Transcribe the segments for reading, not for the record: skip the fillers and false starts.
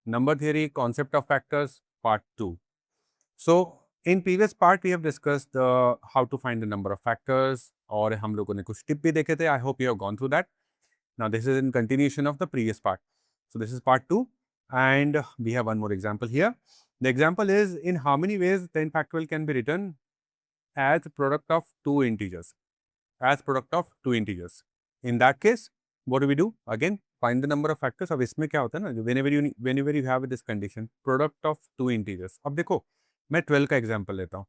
Number theory, concept of factors, part 2. So, in previous part we have discussed how to find the number of factors, और हम लोगों ने कुछ tip भी देखे थे. I hope you have gone through that. Now this is in continuation of the previous part. So this is part 2 and we have one more example here. The example is, in how many ways 10 factorial can be written as product of two integers. As product of two integers. In that case, what do we do? Again, find the number of factors. अब इसमें क्या होता है ना, whenever you have this condition, product of two integers. अब देखो, मैं 12 का example लेता हूँ.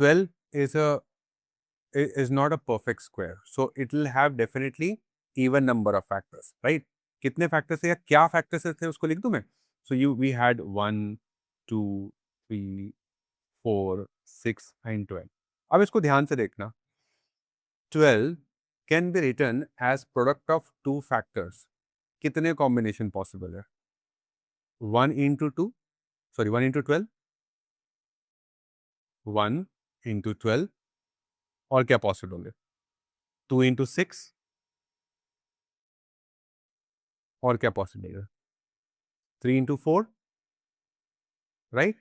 12 is not a perfect square, so it will have definitely even number of factors, right? कितने factors थे या क्या factors थे उसको लिख दूँ मैं? So we had 1, 2, 3, 4, 6 and 12. अब इसको ध्यान से देखना. 12 can be written as product of two factors. कितने combination possible है? 1 into 2, sorry 1 into 12, 1 into 12 और क्या possible होंगे? 2 into 6 और क्या possible है? 3 into 4, right?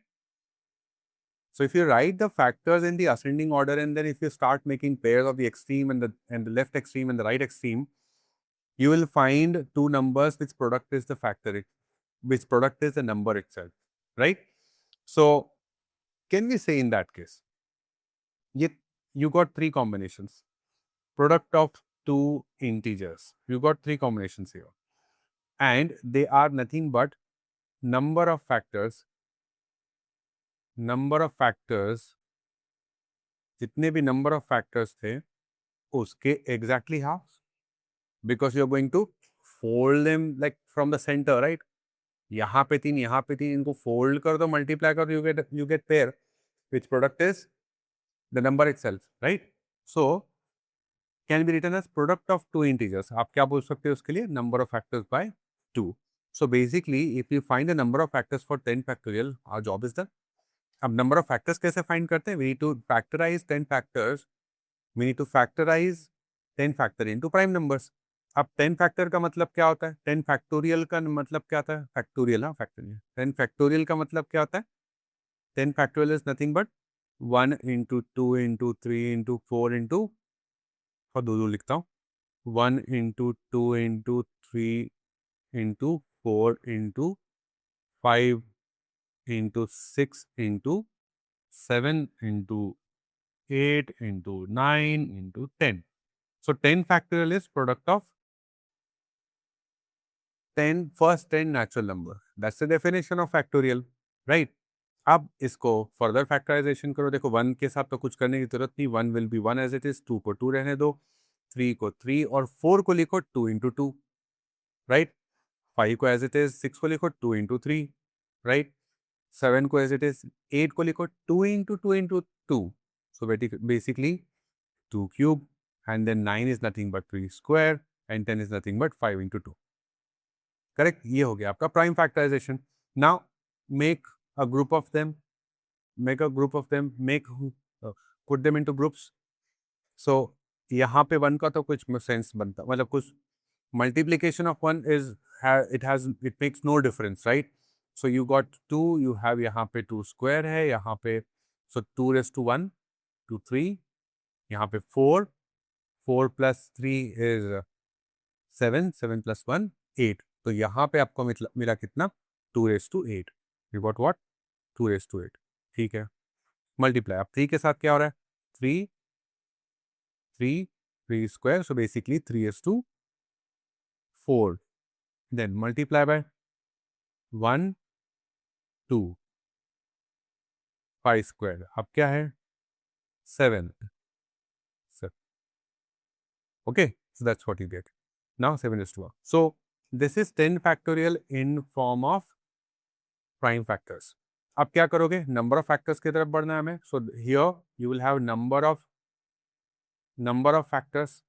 So if you write the factors in the ascending order and then if you start making pairs of the extreme and the left extreme and the right extreme, you will find two numbers which product is the factor, which product is the number itself, right? So can we say in that case, you got three combinations, product of two integers. You got three combinations here, and they are nothing but number of factors, जितने भी number of factors थे, उसके exactly half, because you are going to fold them like from the center, right? यहाँ पे 3, यहाँ पे 3, इनको fold कर दो, multiply कर दो, you get pair, which product is the number itself, right? So can be written as product of two integers. आप क्या बोल सकते हो उसके लिए? Number of factors by 2. So basically, if you find the number of factors for 10 factorial, our job is done. अब number of factors कैसे find करते हैं? We need to factorize 10 factors. We need to factorize 10 factor into prime numbers. अब 10 factor का मतलब क्या होता है? 10 factorial का मतलब क्या होता है? Factorial, हाँ factorial. 10 factorial का मतलब क्या होता है? 10 factorial is nothing but 1 into 2 into 3 into 4 into, और दो लिखता हूँ, 1 into 2 into 3 into 4 into 5 into 6 into 7 into 8 into 9 into 10. So 10 factorial is product of 10 first 10 natural number. That's the definition of factorial, right? अब इसको further factorisation करो. देखो 1 के साथ तो कुछ करने की जरूरत नहीं. 1 will be 1 as it is, 2 को 2 रहने दो, 3 को 3 और 4 को लिखो 2 into 2, राइट? 5 को एज इट इज, 6 को लिखो 2 into 3, राइट? 7 को एज इट इज, 8 को लिखो 2 into 2 into 2. So basically 2 cube, and then 9 is nothing but 3 square and 10 is nothing but 5 into 2. Correct? ये हो गया आपका prime factorisation. Now make a group of them, put them into groups. So यहाँ पे 1 का तो कुछ सेंस बनता, मतलब कुछ multiplication of 1 is it makes no difference, right? So you got 2, you have यहाँ पे 2 square है, यहाँ पे so 2 raised to 1, 2 3, यहाँ पे 4, 4 plus 3 is 7, 7 plus 1 8. तो यहाँ पे आपको मिला कितना? 2 raised to 8. You got what? 2 raised to 8. ठीक है, मल्टीप्लाई. अब 3 के साथ क्या हो रहा है? 3 3 3 square, so basically 3 raised to 4. Then multiply by 1 2 5 square. अब क्या है? 7. Okay, so that's what you get. Now 7 is to 1. So this is 10 factorial in form of prime factors. अब क्या करोगे? Number of factors की तरफ बढ़ना है हमें. So here you will have number of factors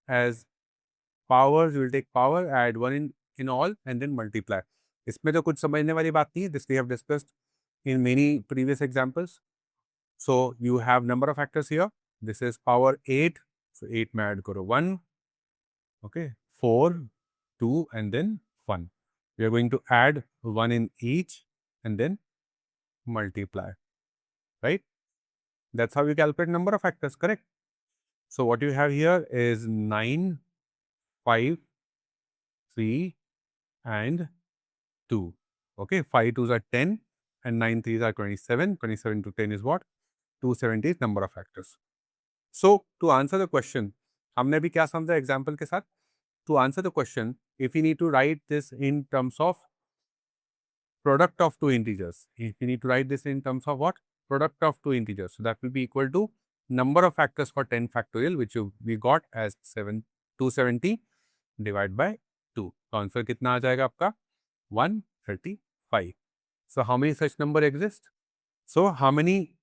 as powers. You will take power, add 1 in all and then multiply. इसमें तो कुछ समझने वाली बात नहीं है. This we have discussed in many previous examples. So you have number of factors here. This is power 8. So 8 में add करो 1. Okay. 4, 2, and then 1. We are going to add 1 in each and then multiply, right? That's how you calculate number of factors, correct? So what you have here is 9, 5, 3, and 2. Okay, 5 2s are 10 and 9 3s are 27. 27 to 10 is what? 270 is number of factors. So to answer the question, हमने भी क्या समझा example के साथ? To answer the question, if you need to write this in terms of product of two integers, if you need to write this in terms of what? Product of two integers. So that will be equal to number of factors for 10 factorial, which we got as 270 divided by 2. तो answer कितना आ जाएगा आपका? 135. So how many such number exist? So how many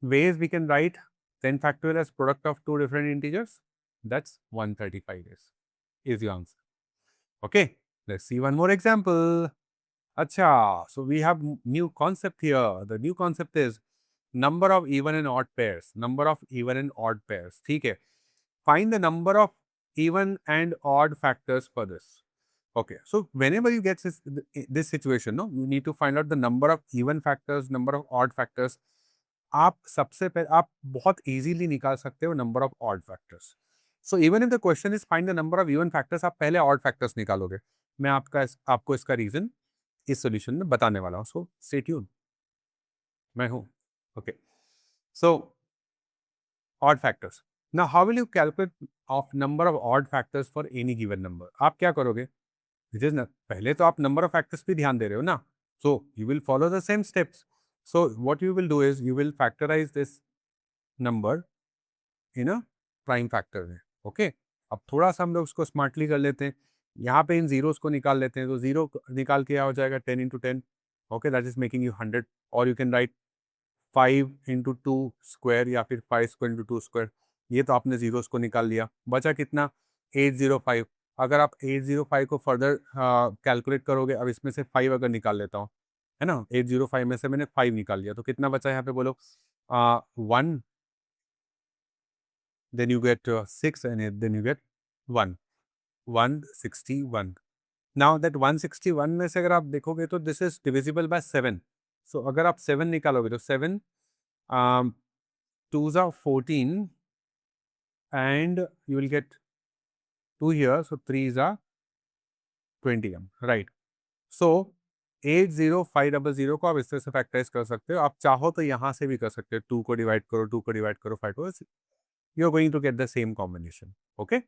ways we can write 10 factorial as product of two different integers? That's 135 is your answer. Okay, let's see one more example. Acha, so we have new concept here. The new concept is number of even and odd pairs. Number of even and odd pairs. ठीक है. Find the number of even and odd factors for this. Okay, so whenever you get this situation, no, you need to find out the number of even factors, number of odd factors. आप सबसे पहले आप बहुत easily निकाल सकते हो number of odd factors. So even if the question is find the number of even factors, आप पहले odd factors निकालोगे. मैं आपको इसका reason इस solution में बताने वाला हूँ. So stay tuned. मैं हूँ. Okay. So odd factors. Now how will you calculate of number of odd factors for any given number? आप क्या करोगे? पहले तो आप number of factors भी ध्यान दे रहे हो ना. So you will follow the same steps. So what you will do is you will factorize this number in a prime factor में. Okay. अब थोड़ा सा हम लोग उसको स्मार्टली कर लेते हैं. यहाँ पे इन जीरोस को निकाल लेते हैं. तो जीरो निकाल के क्या हो जाएगा? 10 into 10. Okay, that is making you 100. Or you can write 5 into 2 square या फिर 5 square into 2 square. ये तो आपने जीरोस को निकाल लिया. बचा कितना? 805. अगर आप 805 को फर्दर कैलकुलेट करोगे, अब इसमें से 5 अगर निकाल लेता हूँ, है ना, 805 में से मैंने 5 निकाल लिया, तो कितना बचा यहाँ पे बोलो? 1, then you get 6 and then you get 1. 161. Now that 161 में से अगर आप देखोगे तो this is divisible by 7. So अगर आप 7 निकालोगे तो 7 2s are 14 and you will get 2 here, so 3s are 20. Right. So 80500 को आप इस तरह से फैक्टराइज कर सकते हो. आप चाहो तो यहाँ से भी कर सकते हो. 2 को डिवाइड करो, 2 को डिवाइड करो, 5 को. You are going to get the same combination. Okay.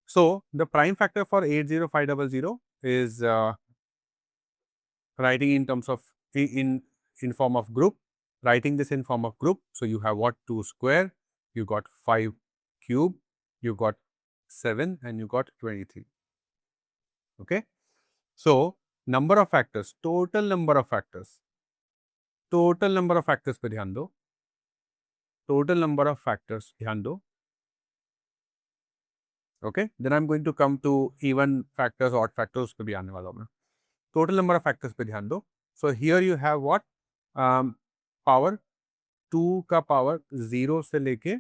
So the prime factor for 80500 is writing in terms of in form of group. Writing this in form of group. So you have what? 2 square. You got 5 cube. You got 7 and you got 23. Okay. So number of factors, total number of factors. Total number of factors पे ध्यान दो. Total number of factors ध्यान दो. Okay. Then I'm going to come to even factors, odd factors पे भी आने वाला हूँ मैं. Total number of factors पे ध्यान दो. So here you have what? Power 2 का power 0 से लेके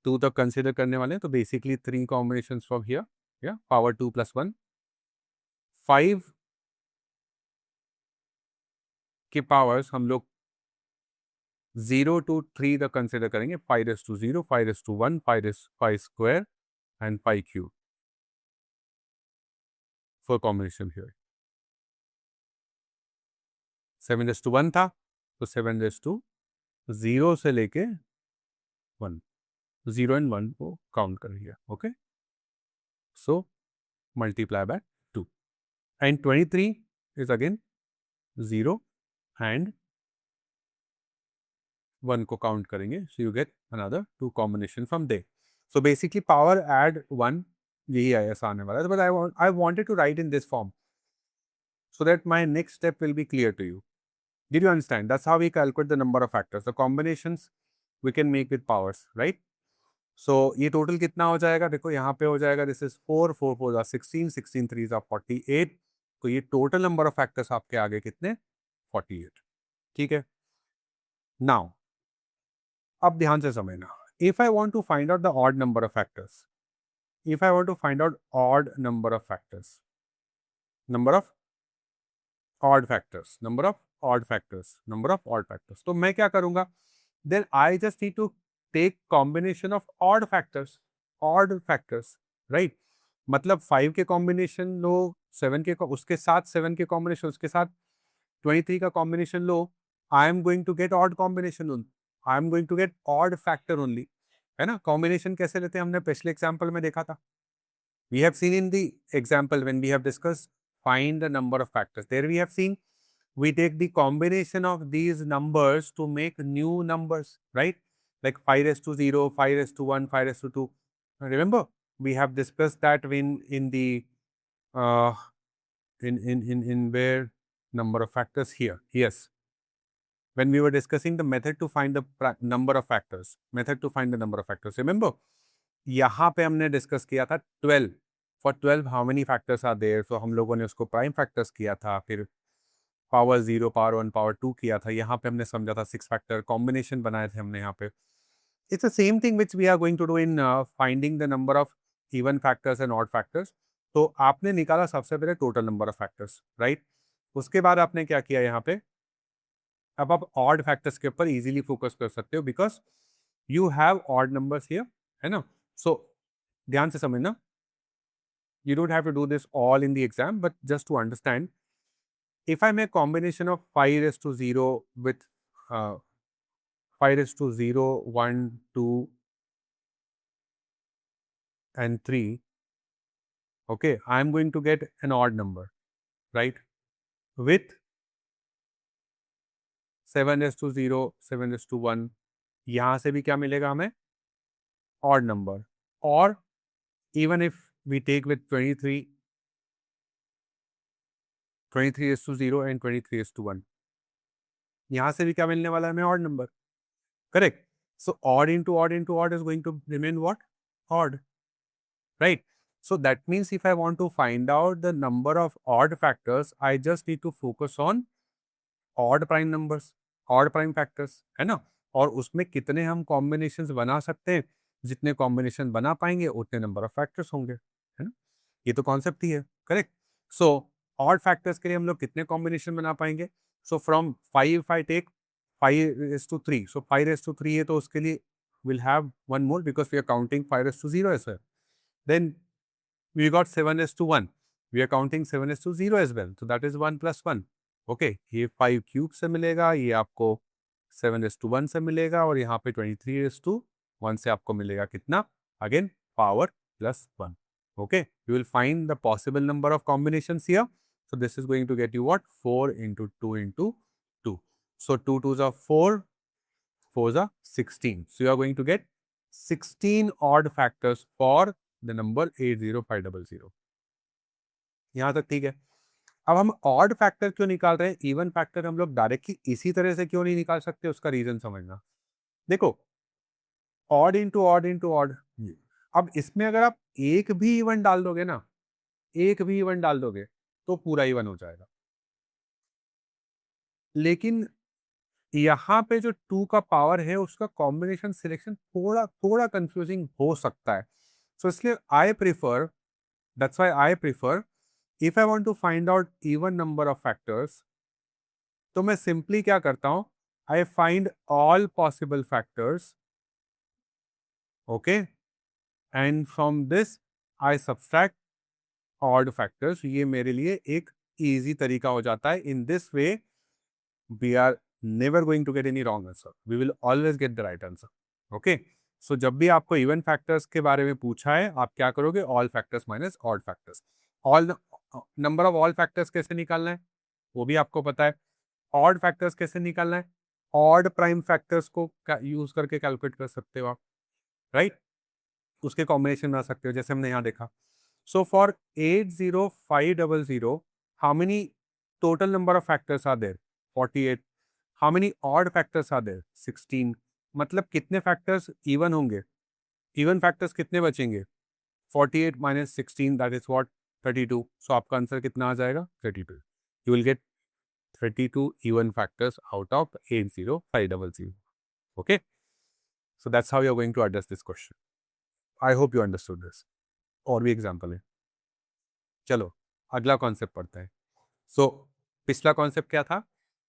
2 तक कंसिडर करने वाले हैं. तो basically 3 combinations from here. Yeah, power 2 plus 1. 5 के पावर्स हम लोग 0 to 3 तक कंसिडर करेंगे. 5 raised to 0, 5 raised to 1, 5 square and 5 cube for combination here. 7 raised to 1 था, तो 7 raised to 0 से लेके 1. 0 and 1 को काउंट कर लिया. Okay. So multiply by 2 and 23 is again 0 and 1 को काउंट करेंगे. So you get another 2 combination from they. So basically power add 1 यही ऐसा आने वाला है. But I wanted to write in this form so that my next step will be clear to you. Did you understand? That's how we calculate the number of factors. The combinations we can make with powers, right? So ये total कितना हो जाएगा? देखो यहाँ पे हो जाएगा. This is 4, 4 4 are 16, 16 3 are 48. तो ये total number of factors आपके आगे कितने? 48. ठीक है. Now अब ध्यान से समझना. if I want to find out the odd number of factors, if I want to find out odd number of factors, number of odd factors, number of odd factors, number of odd factors, तो मैं क्या करूंगा? Then I just need to take combination of odd factors, right? मतलब 5 के combination लो, 7 के उसके साथ 7 के कॉम्बिनेशन, उसके साथ 23 का कॉम्बिनेशन लो, I am going to get odd combination only, I am going to get odd factor only, है ना? कॉम्बिनेशन कैसे लेते हैं हमने पिछले एग्जाम्पल में देखा था. We have seen in the example when we have discussed find the number of factors. There we have seen we take the combination of these numbers to make new numbers, right? Like 5 raised to 0, 5 raised to 1, 5 raised to 2. Remember, we have discussed that when in the uh, in where number of factors here. Yes, when we were discussing the method to find the number of factors, method to find the number of factors. Remember, यहाँ पे हमने discuss किया था 12. For 12 how many factors are there, so हम लोगों ने उसको prime factors किया था, फिर पावर 0, पावर 1, पावर 2 किया था. यहाँ पे हमने समझा था 6 फैक्टर कॉम्बिनेशन बनाए थे हमने यहाँ पे. It's the same thing which we are going to do in finding the number of even factors and odd factors. तो आपने निकाला सबसे पहले total number of factors, right? उसके बाद आपने क्या किया यहाँ पे? अब आप ऑड फैक्टर्स के ऊपर इजीली फोकस कर सकते हो because you have odd numbers here, है ना? सो ध्यान से समझना, you don't have to do this all in the exam, but just to understand, if I make combination of 5 raised to 0 with 5 raised to 0, 1, 2 and 3, okay, I am going to get an odd number, right? With 7 raised to 0, 7 raised to 1, यहाँ से भी क्या मिलेगा हमें? Odd number. Or even if we take with 23 raised to 0 and 23 raised to 1, यहाँ से भी क्या मिलने वाला है हमें? Odd number. Correct. So odd into odd is going to remain what? Odd, right? So that means if I want to find out the number of odd factors, I just need to focus on odd prime numbers, odd prime factors, है ना? और उसमें कितने हम combinations बना सकते हैं, जितने कॉम्बिनेशन बना पाएंगे उतने नंबर ऑफ फैक्टर्स होंगे, है ना? ये तो कॉन्सेप्ट ही है, करेक्ट? सो ऑड फैक्टर्स के लिए हम लोग कितने कॉम्बिनेशन बना पाएंगे? So from 5 I take 5 raised to 3, so 5 raised to 3 है तो उसके लिए we'll have one more because we are counting 5 raised to 0 as well. Then we got 7 raised to 1, we are counting 7 raised to 0 as well, so that is 1 plus 1. Okay, ये 5 cube से मिलेगा, ये आपको 7 raised to 1 से मिलेगा और यहाँ पे 23 raised to 1 से आपको मिलेगा कितना? Again power plus 1. Okay, you will find the possible number of combinations here. So this is going to get you what? 4 into 2 into 2. So 2 2s are 4, 4s are 16. So you are going to get 16 odd factors for the number 80500. यहाँ तक ठीक है. अब हम odd factor क्यों निकाल रहे हैं? इवन फैक्टर हम लोग डायरेक्टली इसी तरह से क्यों नहीं निकाल सकते? उसका रीजन समझना. देखो, odd into odd into odd, अब इसमें अगर आप एक भी इवन डाल दोगे ना, एक भी इवन डाल दोगे तो पूरा इवन हो जाएगा. लेकिन यहाँ पे जो 2 का पावर है उसका कॉम्बिनेशन सिलेक्शन थोड़ा थोड़ा कंफ्यूजिंग हो सकता है. सो इसलिए I prefer, that's why I prefer, if I want to find out even number of factors, तो मैं सिंपली क्या करता हूं, I find all possible factors, okay, and from this I subtract odd factors. ये मेरे लिए एक इजी तरीका हो जाता है. In this way we are never going to get any wrong answer, we will always get the right answer. Okay, so जब भी आपको इवन फैक्टर्स के बारे में पूछा है, आप क्या करोगे? All factors minus odd factors. All number of all factors कैसे निकालना है वो भी आपको पता है. ऑड फैक्टर्स कैसे निकालना है? ऑड प्राइम फैक्टर्स को यूज करके कैलकुलेट कर सकते हो आप, राइट? उसके कॉम्बिनेशन बना सकते हो जैसे हमने यहाँ देखा. So for 80500, how many total number of factors are there? 48. How many odd factors are there? 16. मतलब कितने फैक्टर्स इवन होंगे? इवन फैक्टर्स कितने बचेंगे? 48 minus 16, that is what? 32. So आपका आंसर कितना आ जाएगा? 32. You will get 32 even factors out of 80500. Okay. So that's how you're going to address this question. I hope you understood this. और भी example है. चलो अगला कॉन्सेप्ट पढ़ते हैं. सो पिछला कॉन्सेप्ट क्या था?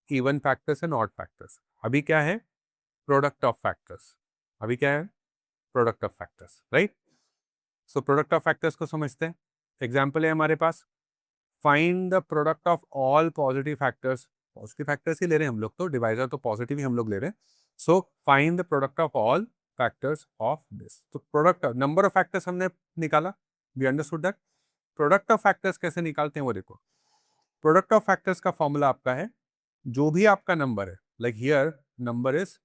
Even factors and odd factors. अभी क्या है? Product of factors. अभी क्या है? Product of factors, right? So product of factors को समझते हैं. एग्जाम्पल है हमारे पास, find the product of all positive factors. Positive factors ही ले रहे हैं हम लोग, तो डिवाइजर तो पॉजिटिव ही हम लोग ले रहे हैं. So find the product of all factors of this. तो प्रोडक्ट नंबर ऑफ फैक्टर्स हमने निकाला. We understood that. Product of factors कैसे निकालते हैं वो देखो. प्रोडक्ट ऑफ फैक्टर्स का फॉर्मूला आपका है, जो भी आपका नंबर है, like here number is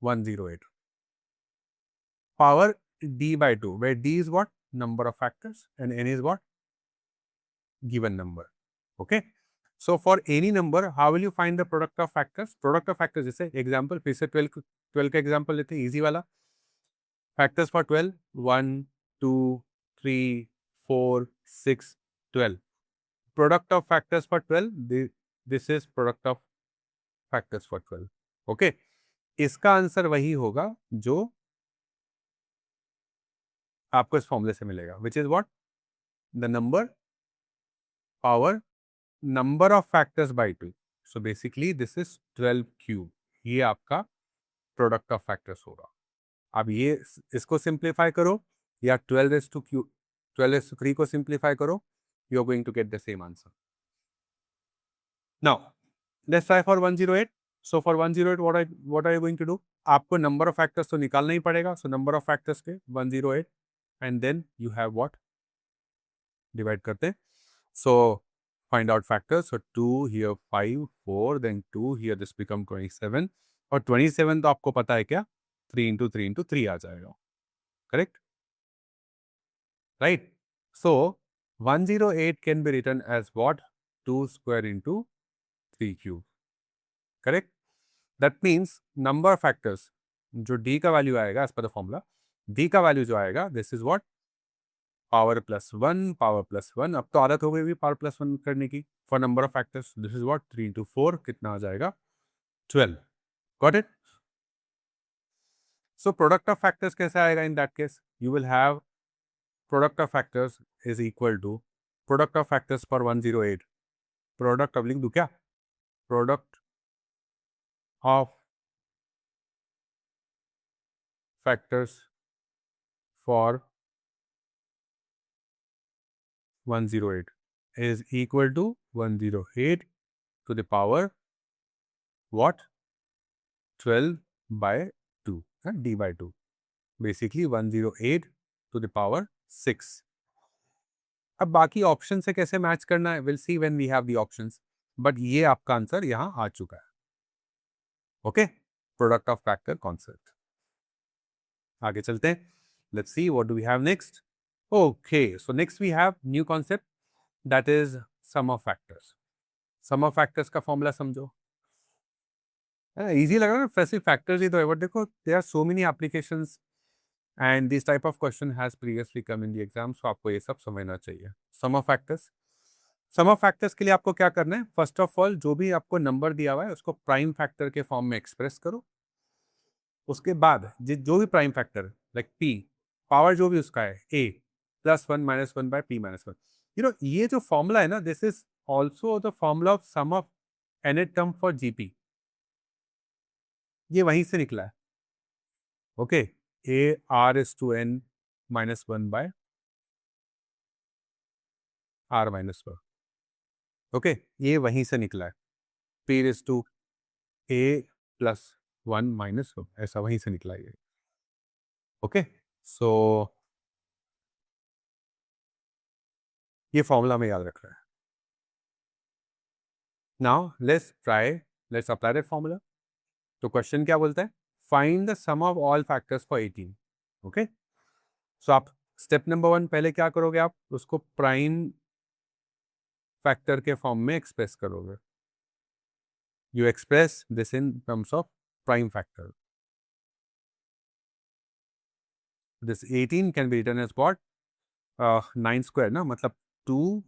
108, power d by 2, where d is what? Number of factors and n is what? Given number. Okay. So for any number, how will you find the product of factors? Product of factors जैसे example फिर से 12 का example लेते हैं, easy वाला. Factors for 12, 1, 2, 3, 4, 6, 12. Product of factors for 12, this is product of factors for 12. Okay. इसका answer वही होगा जो आपको इस फॉर्मूले से मिलेगा, which is what? The number power number of factors bye 2. So basically this is 12 cube. ये आपका प्रोडक्ट ऑफ फैक्टर्स होगा. अब ये इसको सिंप्लीफाई करो या 12:3 को सिंप्लीफाई करो, you are going to get the same answer. Now let's try for 108. So for 108 what are you going to do? आपको नंबर ऑफ फैक्टर्स तो निकालना ही पड़ेगा. सो नंबर ऑफ फैक्टर्स के 108 and then you have what? Divide करते हैं. So find out factors. So 2 here, 5, 4, then 2 here, this become 27. और 27 तो आपको पता है क्या? 3 into 3 into 3 आ जाएगा. Correct? Right? So 108 can be written as what? 2 square into 3 cube. Correct? That means number of factors, जो d का वैल्यू आएगा as per the formula, d का वैल्यू जो आएगा, this is what? Power plus 1, power plus 1. अब तो आदत हो गई पावर प्लस 1 करने की for number of factors. This is what? 3 into 4 कितना आ जाएगा? 12. Got it? So product of factors कैसे आएगा in that case? You will have product of factors is equal to product of factors for 108. Product, अब लिख दूं क्या? Product of factors for 108 is equal to 108 to the power what? 12 by 2, d by 2. Basically 108 to the power 6. अब बाकी option से कैसे match करना है, will see when we have the options. But ये आपका आंसर यहां आ चुका है. Okay. Product of factor concept. आगे चलते हैं. Let's see what do we have next. Okay, so next we have new concept, that is sum of factors. Sum of factors का फॉर्मूला समझो. इजी लग रहा है ना? सिर्फ फैक्टर्स ही तो है, बट देखो there are so many applications and this type of question has previously come in the exam. So आपको ये सब समझना चाहिए. Sum of factors. Sum of factors के लिए आपको क्या करना है? फर्स्ट ऑफ ऑल, जो भी आपको नंबर दिया हुआ है उसको प्राइम फैक्टर के फॉर्म में एक्सप्रेस करो. उसके बाद जो भी prime factor, like P, power जो भी उसका है, ए +1 -1 बाय p -1. ये जो फॉर्मूला है ना, this is also the formula of sum of nth term for GP. ये वहीं से निकला है. Okay. A r is to n -1 by r -1. Okay. ये वहीं से निकला है. p is to a +1 -1, ऐसा वहीं से निकला है. ओके. सो ये फॉर्मूला में याद रख रहा है. Now let's apply that formula. तो क्वेश्चन क्या बोलता है? Find the sum of all factors for 18. Okay. So आप स्टेप नंबर 1 पहले क्या करोगे? आप उसको प्राइम फैक्टर के फॉर्म में एक्सप्रेस करोगे. You express this in terms of prime factor. This 18 can be written as what? 9 square ना, मतलब 2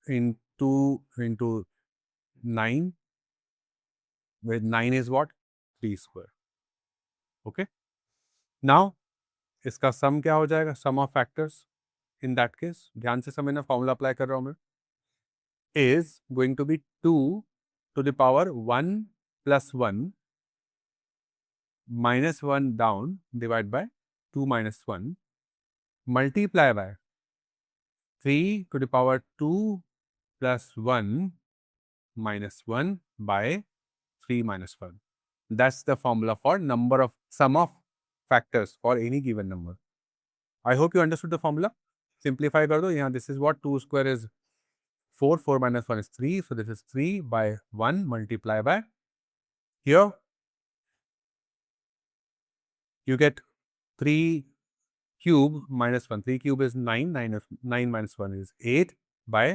into 9, where 9 is what? 3 square. Okay. Now इसका सम क्या हो जाएगा, sum of factors in that case, ध्यान से समझना, फॉर्मूला अप्लाई कर रहा हूं मैं, is going to be 2 to the power 1 plus 1 minus 1 down divided by 2 minus 1 multiply by 3 to the power 2 plus 1 minus 1 by 3 minus 1. That's the formula for number of sum of factors for any given number. I hope you understood the formula. Simplify कर दो यहाँ. This is what 2 square is 4. 4 minus 1 is 3. So this is 3 by 1 multiply by, here you get 3 cube minus 1. 3 cube is 9. 9 minus 1 is 8 by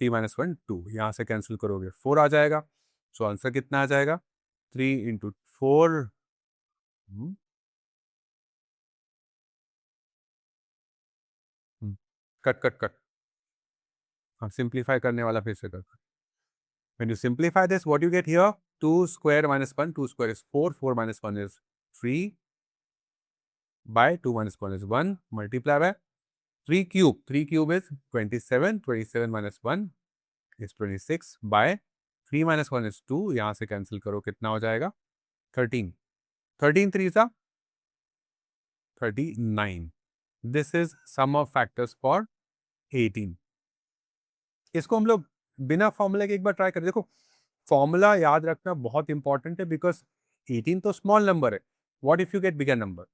3 minus 1 2. यहाँ से cancel करोगे 4 आ जाएगा. So answer कितना आ जाएगा, 3 into 4. Cut cut cut. हाँ, simplify करने वाला फिर से कर. When you simplify this, what you get here? 2 square minus 1. 2 square is 4. 4 minus 1 is 3 by 2 minus 1 is 1. Multiply by 3 cube. 3 cube is 27. 27 minus 1 is 26 by 3 minus 1 is 2. यहाँ से cancel करो, कितना हो जाएगा, 13. 13 3 is 39. This is sum of factors for 18. इसको हम लोग बिना फॉर्मूला के एक बार ट्राई कर. देखो, फॉर्मूला याद रखना बहुत इंपॉर्टेंट है, बिकॉज 18 तो स्मॉल नंबर है. What if you get bigger number?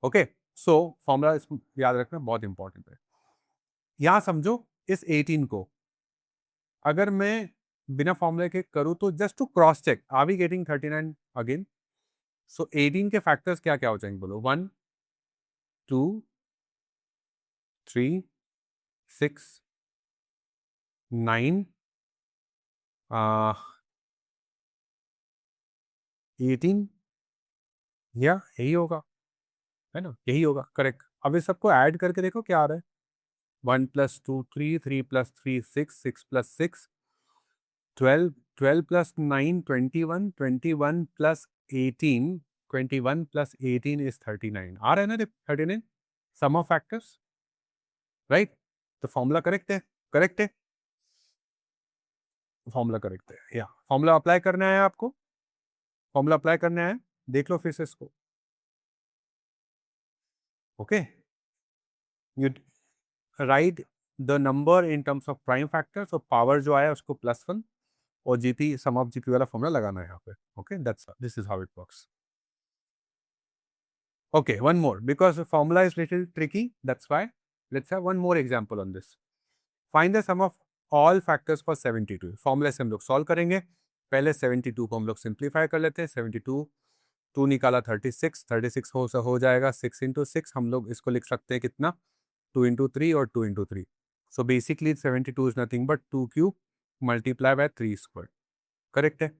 Okay, so formula याद रखना बहुत इंपॉर्टेंट है. यहां समझो, इस 18 को अगर मैं बिना फॉर्मूले के करूं तो just to cross check, are we getting 39 again? So 18 के फैक्टर्स क्या क्या हो जाएंगे, बोलो. 1 2 3 6 9 18. या यही होगा, है ना, यही होगा, करेक्ट. अब इस सबको ऐड करके देखो क्या आ रहा है. 1 plus 2 3, 3 plus 3 6, 6 plus 6 12, 12 plus 9 21, 21 plus 18, 21 plus 18 is 39. आ रहा है ना 39, सम ऑफ फैक्टर्स, राइट. तो फॉर्मूला करेक्ट है, करेक्ट है, फॉर्मूला करेक्ट है. या फॉर्मूला अप्लाई करना है आपको, फॉर्मूला अप्लाई करना है, देख लो फिर से इसको. Okay, you right the number in terms of prime factors, और पावर जो आया उसको +1 और जीपी, सम ऑफ जीपी वाला फॉर्मूला लगाना है यहाँ पे. Okay, that's, this is how it works. Okay, one more, because the formula is little tricky. That's why let's have one more example on this. Find the sum of all factors for 72. Formula से हम लोग solve करेंगे. पहले 72 को हम लोग simplify कर लेते हैं. 72 2 निकाला 36, 36 हो जाएगा 6 into 6. हम लोग इसको लिख सकते हैं कितना, 2 into 3 और 2 into 3. So basically 72 is nothing but 2 cube multiply by 3 square. Correct है?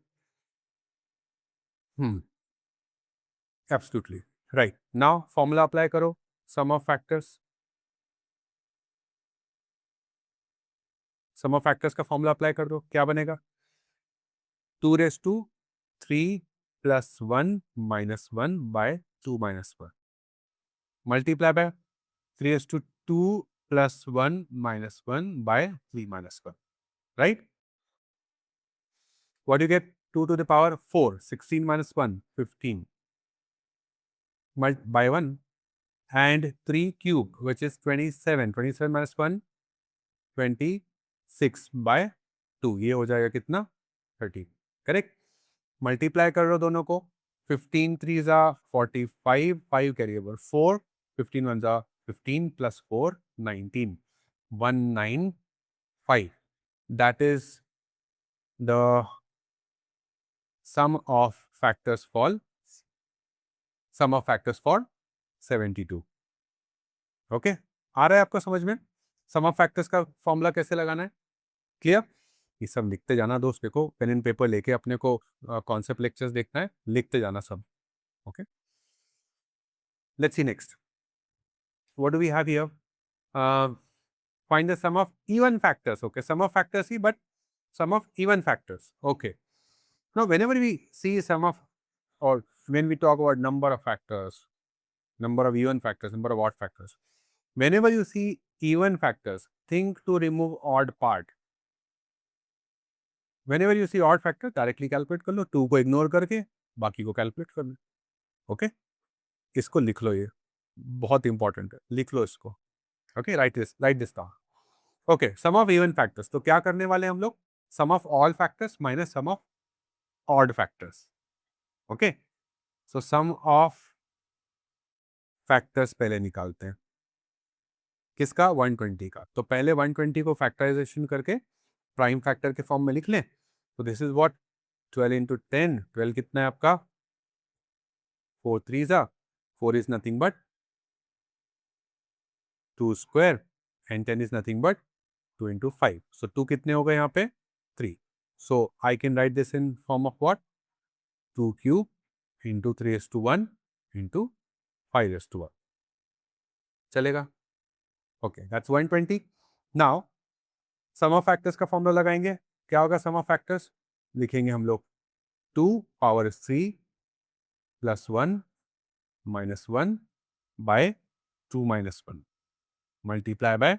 Absolutely right. Now formula apply करो, sum of factors. Sum of factors का फॉर्मूला अप्लाई कर दो, क्या बनेगा, 2 raised to 3 plus 1 minus 1 by 2 minus 1 multiply by 3 raised to 2 plus 1 minus 1 by 3 minus 1, right? What do you get? 2 to the power 4, 16 minus 1, 15 by 1, and 3 cube, which is 27. 27 minus 1, 26 by 2. ये हो जाएगा कितना, 30. Correct. Multiply कर लो दोनों को. 15 3 जा 45, 5 carry over 4, 15 1 जा 15 plus 4 19, 195. That is the sum of factors for 72. Okay, आ रहा है आपको समझ में सम ऑफ फैक्टर्स का फॉर्मूला कैसे लगाना है? क्लियर? ये सब लिखते जाना दोस्त. देखो, पेन एंड पेपर लेके अपने को कॉन्सेप्ट लेक्चर्स देखना है, लिखते जाना सब. Okay, let's see next. What do we have here? find the sum of even factors. Okay, sum of factors he, but sum of even factors. Okay, now whenever we see sum of, or when we talk about number of factors, number of even factors, number of odd factors. Whenever you see even factors, think to remove odd part. Whenever you see odd factor, directly calculate कर लो, 2 को ignore करके बाकी को calculate कर लो. Okay, इसको लिख लो, ये बहुत इंपॉर्टेंट है, लिख लो इसको. Okay, write this down. Okay, sum of even factors. तो क्या करने वाले हम लोग? Sum of all factors minus sum of odd factors. Okay, so sum of factors पहले निकालते हैं. किसका? 120 का. तो पहले 120 को फैक्टराइजेशन करके प्राइम फैक्टर के फॉर्म में लिख लें. तो दिस इज व्हाट 12 इंटू 10. 12 कितना है आपका? 4 3 जा 4 is nothing but 2 square and 10 is nothing but 2 into 5. So 2 कितने हो गए यहाँ पे? 3. So I can write this in form of what? 2 cube into 3:1 into 5:1. चलेगा? Okay, that's 120. Now sum of factors का फॉर्मूला लगाएंगे. क्या होगा सम ऑफ फैक्टर्स? लिखेंगे हम लोग 2 power 3 plus 1 minus 1 by 2 minus 1 multiply by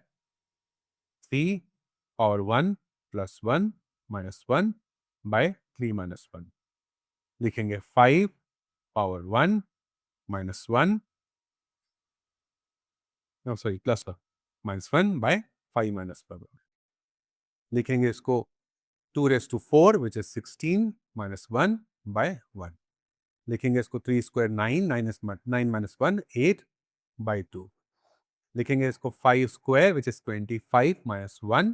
3 power 1 plus 1 minus 1 by 3 minus 1. लिखेंगे 5 power 1 minus 1, sorry plus minus 1 by 5 minus 1. लिखेंगे इसको 2⁴ विच इज 16 माइनस 1 बाय 1. लिखेंगे इसको 3 स्क्वायर 9 9 माइनस 1 8 बाय 2. लिखेंगे इसको 5 square which is 25 minus 1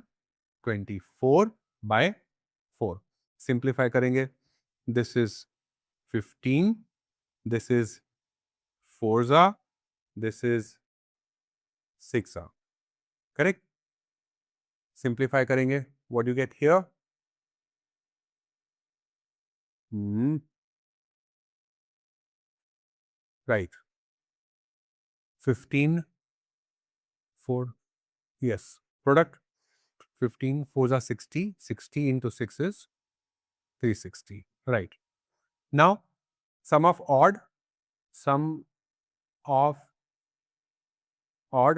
24 by 4. Simplify करेंगे. This is 15, this is 4 this is 6. Correct? Simplify करेंगे. What you get here? Right, 15 4, yes, product 15 4s are 60, 60 into 6 is 360. Right. Now sum of odd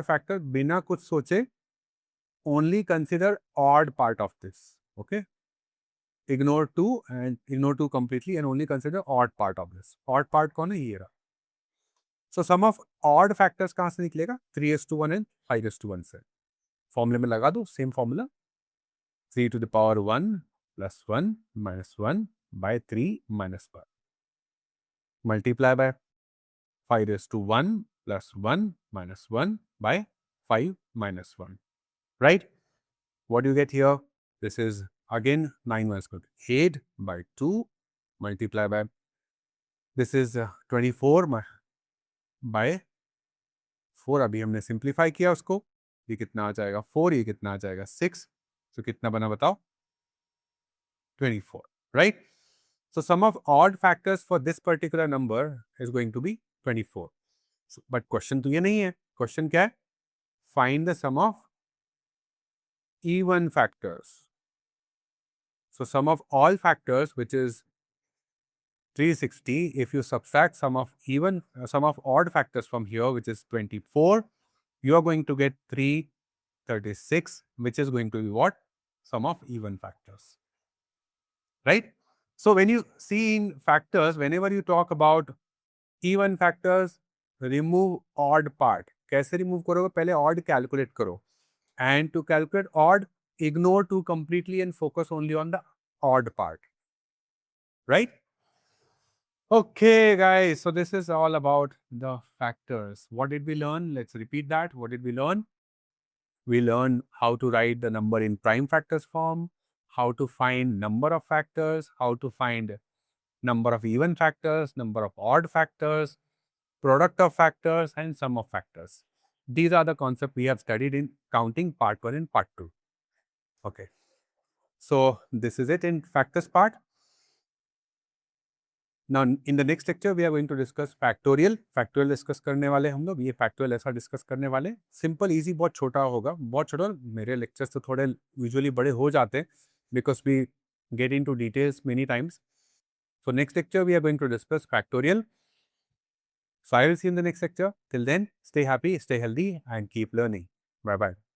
factor, बिना कुछ सोचे only consider odd part of this. Okay, ignore 2 completely and only consider odd part of this. Odd part कौन है? ये रहा. So sum of odd factors कहाँ से निकलेगा? 3:1 and 5:1 से. फॉर्मूले में लगा दो same formula. 3 to the power 1 plus 1 minus 1 by 3 minus 1. Multiply by 5:1 plus 1 minus 1 by 5 minus 1. Right? What do you get here? This is again 9 minus 8 by 2 multiply by, this is 24 by 4. अभी हमने simplify किया उसको. ये कितना आ जाएगा? 4. ये कितना आ जाएगा? 6. तो कितना बना बताओ? 24. Right? So sum of odd factors for this particular number is going to be 24. So, but question तो ये नहीं है. Question क्या है? Find the sum of even factors. So sum of all factors, which is 360, if you subtract sum of odd factors from here, which is 24, you are going to get 336, which is going to be what? Sum of even factors. Right? So when you see in factors, whenever you talk about even factors, remove odd part. कैसे remove करोगे? पहले odd calculate करो. And to calculate odd, ignore 2 completely and focus only on the odd part. Right? Okay, guys. So this is all about the factors. What did we learn? Let's repeat that. What did we learn? We learned how to write the number in prime factors form, how to find number of factors, how to find number of even factors, number of odd factors, product of factors, and sum of factors. These are the concepts we have studied in counting part 1 and part 2. Okay. So this is it in factors part. Now in the next lecture we are going to discuss factorial. Factorial discuss करने वाले हम लोग. ये factorial ऐसा discuss करने वाले. Simple, easy, बहुत छोटा होगा. बहुत छोटा. मेरे lectures तो थोड़े usually बड़े हो जाते हैं because we get into details many times. So next lecture we are going to discuss factorial. So I will see you in the next lecture. Till then, stay happy, stay healthy, and keep learning. Bye bye.